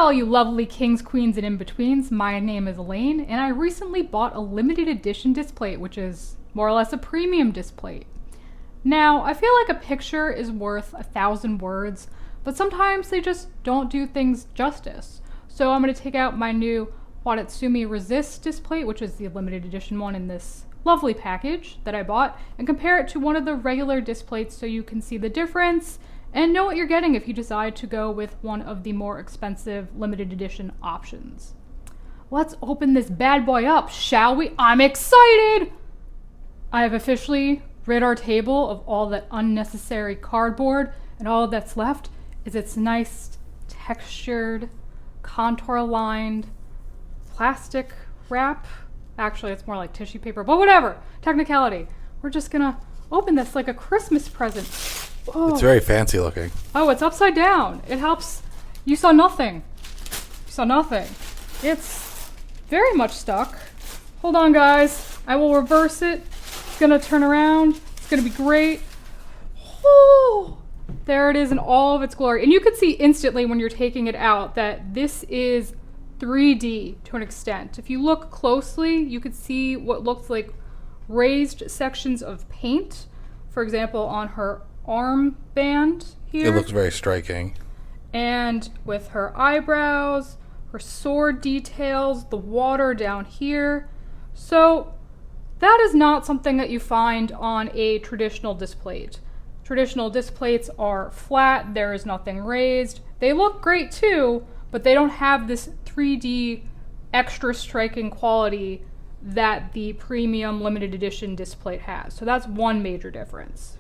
all you lovely kings, queens, and in-betweens. My name is Elaine, and I recently bought a limited edition Displate, which is more or less a premium Displate. Now, I feel like a picture is worth 1,000 words, but sometimes they just don't do things justice. So I'm going to take out my new Watatsumi Resist Displate, which is the limited edition one in this lovely package that I bought, and compare it to one of the regular Displates so you can see the difference and know what you're getting if you decide to go with one of the more expensive limited edition options. Let's open this bad boy up, shall we? I'm excited! I have officially rid our table of all that unnecessary cardboard, and all that's left is its nice textured, contour-lined plastic wrap. Actually, it's more like tissue paper, but whatever. Technicality. We're just gonna open this like a Christmas present. Oh. It's very fancy looking. Oh, it's upside down. It helps. You saw nothing. You saw nothing. It's very much stuck. Hold on, guys. I will reverse it. It's gonna turn around. It's gonna be great. Oh, there it is in all of its glory. And you can see instantly when you're taking it out that this is 3D to an extent. If you look closely, you could see what looks like raised sections of paint. For example, on her armband here. It looks very striking. And with her eyebrows, her sword details, the water down here. So that is not something that you find on a traditional Displate. Traditional Displates are flat, there is nothing raised. They look great too, but they don't have this 3D extra striking quality that the premium limited edition Displate has. So that's one major difference.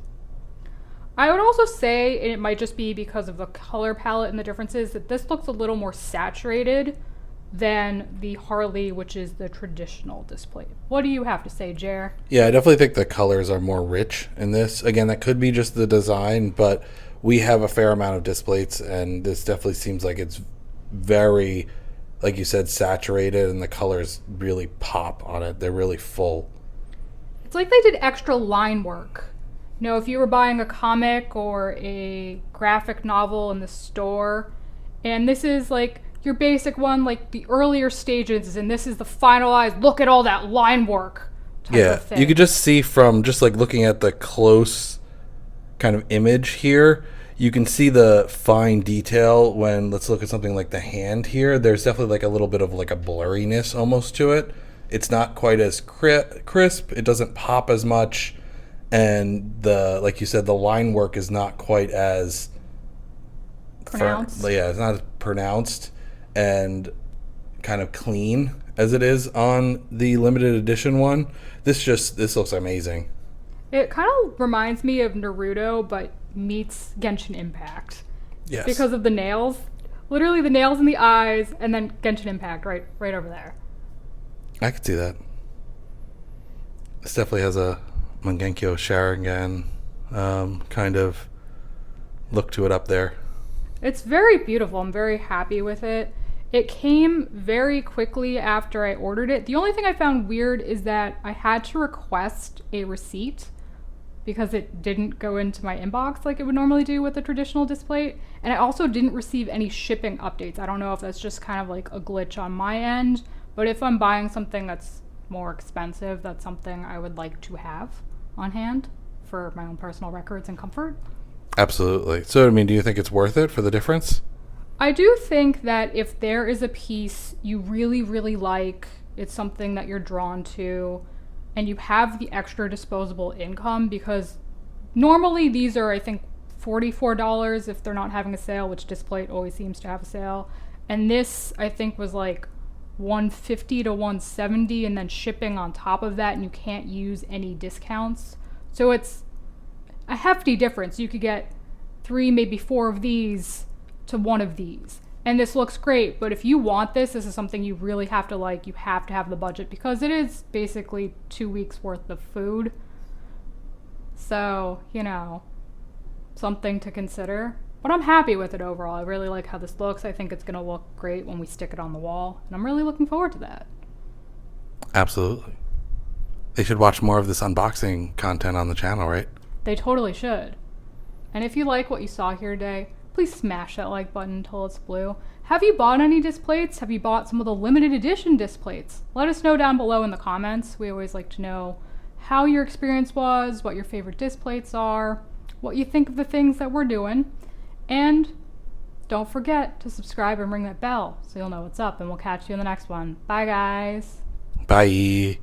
I would also say, and it might just be because of the color palette and the differences, that this looks a little more saturated than the Harley, which is the traditional Displate. What do you have to say, Jer? Yeah, I definitely think the colors are more rich in this. Again, that could be just the design, but we have a fair amount of Displates, and this definitely seems like it's very, like you said, saturated, and the colors really pop on it. They're really full. It's like they did extra line work. You know, if you were buying a comic or a graphic novel in the store, and this is like your basic one, like the earlier stages, and this is the finalized, look at all that line work type of thing. You could just see from just like looking at the close kind of image here, you can see the fine detail when, let's look at something like the hand here. There's definitely like a little bit of like a blurriness almost to it. It's not quite as crisp. It doesn't pop as much. And the, like you said, the line work is not quite as pronounced. Yeah, it's not as pronounced and kind of clean as it is on the limited edition one. This looks amazing. It kind of reminds me of Naruto, but meets Genshin Impact. Yes. Because of the nails. Literally the nails in the eyes, and then Genshin Impact right over there. I could see that. This definitely has a Mangenkyo Sharingan kind of look to it up there. It's very beautiful. I'm very happy with it. It came very quickly after I ordered it. The only thing I found weird is that I had to request a receipt because it didn't go into my inbox like it would normally do with a traditional Displate. And I also didn't receive any shipping updates. I don't know if that's just kind of like a glitch on my end, but if I'm buying something that's more expensive, that's something I would like to have on hand for my own personal records and comfort. Absolutely. So, I mean, do you think it's worth it for the difference? I do think that if there is a piece you really, really like, it's something that you're drawn to, and you have the extra disposable income, because normally these are, I think, $44 if they're not having a sale, which Displate always seems to have a sale. And this, I think, was like $150 to $170, and then shipping on top of that, and you can't use any discounts. So it's a hefty difference. You could get 3, maybe 4 of these to 1 of these. And this looks great, but if you want this is something you really have to like. You have to have the budget because it is basically 2 weeks worth of food. So, you know, something to consider. But I'm happy with it overall. I really like how this looks. I think it's going to look great when we stick it on the wall. And I'm really looking forward to that. Absolutely. They should watch more of this unboxing content on the channel, right? They totally should. And if you like what you saw here today, please smash that like button until it's blue. Have you bought any displates? Have you bought some of the limited edition displates? Let us know down below in the comments. We always like to know how your experience was, what your favorite displates are, what you think of the things that we're doing. And don't forget to subscribe and ring that bell so you'll know what's up, and we'll catch you in the next one. Bye, guys. Bye.